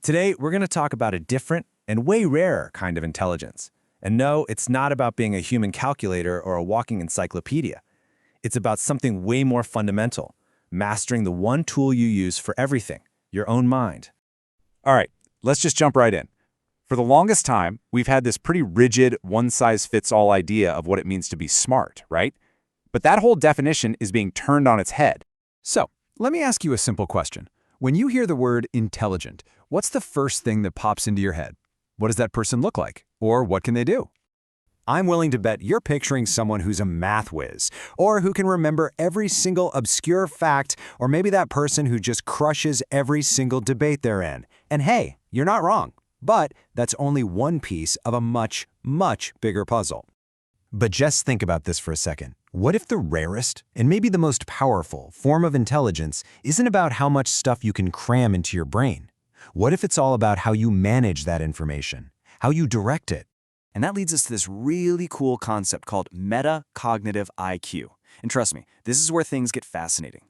Today, we're going to talk about a different and way rarer kind of intelligence. And no, it's not about being a human calculator or a walking encyclopedia. It's about something way more fundamental, mastering the one tool you use for everything, your own mind. All right, let's just jump right in. For the longest time, we've had this pretty rigid, one-size-fits-all idea of what it means to be smart, right? But that whole definition is being turned on its head. So, let me ask you a simple question. When you hear the word intelligent, what's the first thing that pops into your head? What does that person look like? Or what can they do? I'm willing to bet you're picturing someone who's a math whiz, or who can remember every single obscure fact, or maybe that person who just crushes every single debate they're in. And hey, you're not wrong. But that's only one piece of a much, much bigger puzzle. But just think about this for a second. What if the rarest, and maybe the most powerful, form of intelligence isn't about how much stuff you can cram into your brain? What if it's all about how you manage that information, how you direct it? And that leads us to this really cool concept called Metacognitive IQ. And trust me, this is where things get fascinating.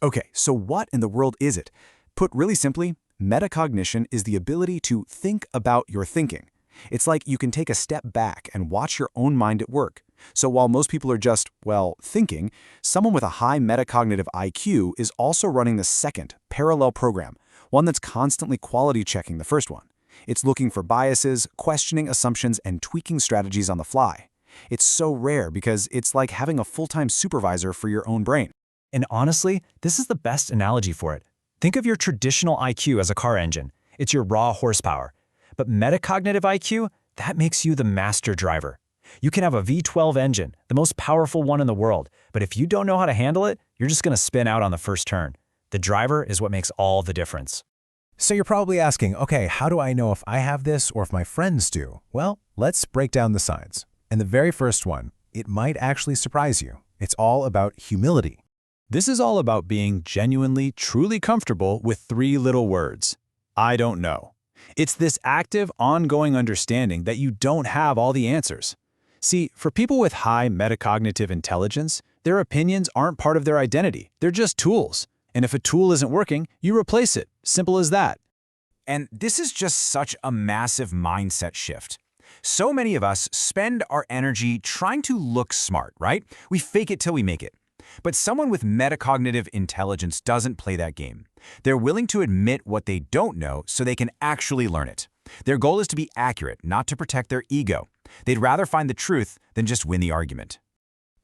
Okay, so what in the world is it? Put really simply, metacognition is the ability to think about your thinking. It's like you can take a step back and watch your own mind at work. So while most people are just, well, thinking, someone with a high metacognitive IQ is also running the second, parallel program, one that's constantly quality checking the first one. It's looking for biases, questioning assumptions, and tweaking strategies on the fly. It's so rare because it's like having a full-time supervisor for your own brain. And honestly, this is the best analogy for it. Think of your traditional IQ as a car engine. It's your raw horsepower. But metacognitive IQ, that makes you the master driver. You can have a V12 engine, the most powerful one in the world, but if you don't know how to handle it, you're just going to spin out on the first turn. The driver is what makes all the difference. So you're probably asking, okay, how do I know if I have this or if my friends do? Well, let's break down the signs. And the very first one, it might actually surprise you. It's all about humility. This is all about being genuinely, truly comfortable with three little words. I don't know. It's this active, ongoing understanding that you don't have all the answers. See, for people with high metacognitive intelligence, their opinions aren't part of their identity. They're just tools. And if a tool isn't working, you replace it. Simple as that. And this is just such a massive mindset shift. So many of us spend our energy trying to look smart, right? We fake it till we make it. But someone with metacognitive intelligence doesn't play that game. They're willing to admit what they don't know so they can actually learn it. Their goal is to be accurate, not to protect their ego. They'd rather find the truth than just win the argument.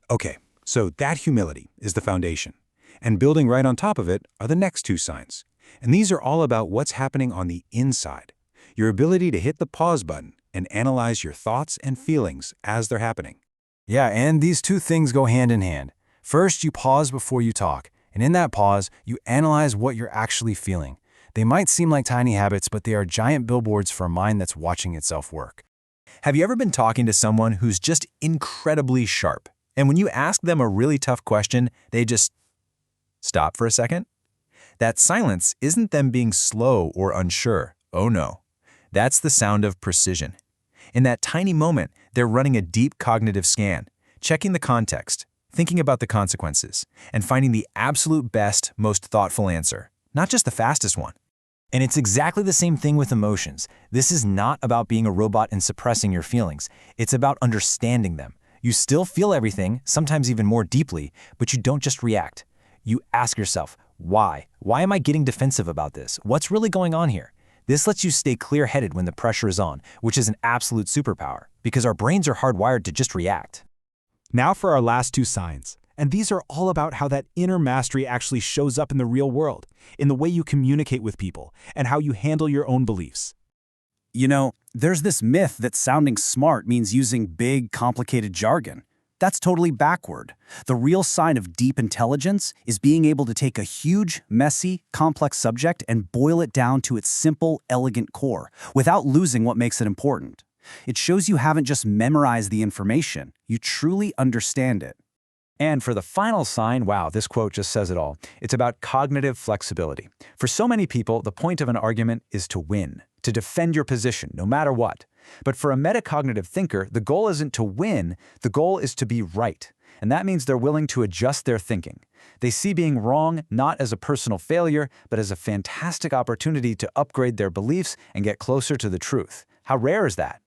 Okay, so that humility is the foundation. And building right on top of it are the next two signs. And these are all about what's happening on the inside. Your ability to hit the pause button and analyze your thoughts and feelings as they're happening. Yeah, and these two things go hand in hand. First, you pause before you talk. And in that pause, you analyze what you're actually feeling. They might seem like tiny habits, but they are giant billboards for a mind that's watching itself work. Have you ever been talking to someone who's just incredibly sharp? And when you ask them a really tough question, they just stop for a second? That silence isn't them being slow or unsure. Oh no. That's the sound of precision. In that tiny moment, they're running a deep cognitive scan, checking the context, thinking about the consequences, and finding the absolute best, most thoughtful answer, not just the fastest one. And it's exactly the same thing with emotions. This is not about being a robot and suppressing your feelings. It's about understanding them. You still feel everything, sometimes even more deeply, but you don't just react. You ask yourself, why? Why am I getting defensive about this? What's really going on here? This lets you stay clear-headed when the pressure is on, which is an absolute superpower, because our brains are hardwired to just react. Now for our last two signs. And these are all about how that inner mastery actually shows up in the real world, in the way you communicate with people, and how you handle your own beliefs. You know, there's this myth that sounding smart means using big, complicated jargon. That's totally backward. The real sign of deep intelligence is being able to take a huge, messy, complex subject and boil it down to its simple, elegant core, without losing what makes it important. It shows you haven't just memorized the information, you truly understand it. And for the final sign, wow, this quote just says it all. It's about cognitive flexibility. For so many people, the point of an argument is to win, to defend your position, no matter what. But for a metacognitive thinker, the goal isn't to win, the goal is to be right. and that means they're willing to adjust their thinking. They see being wrong not as a personal failure, but as a fantastic opportunity to upgrade their beliefs and get closer to the truth. How rare is that?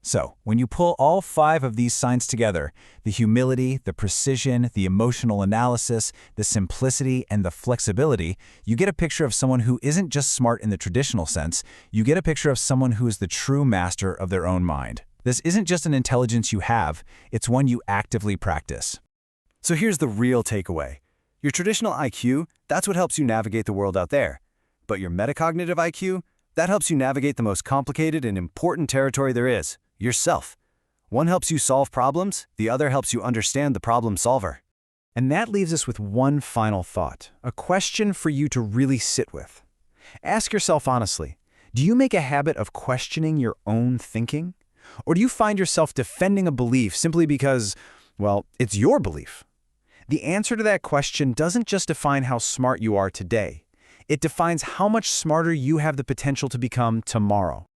So, when you pull all 5 of these signs together, the humility, the precision, the emotional analysis, the simplicity, and the flexibility, you get a picture of someone who isn't just smart in the traditional sense, you get a picture of someone who is the true master of their own mind. This isn't just an intelligence you have, it's one you actively practice. So here's the real takeaway. Your traditional IQ, that's what helps you navigate the world out there. But your metacognitive IQ, that helps you navigate the most complicated and important territory there is, yourself. One helps you solve problems, the other helps you understand the problem solver. And that leaves us with one final thought, a question for you to really sit with. Ask yourself honestly, do you make a habit of questioning your own thinking? Or do you find yourself defending a belief simply because, well, it's your belief? The answer to that question doesn't just define how smart you are today. It defines how much smarter you have the potential to become tomorrow.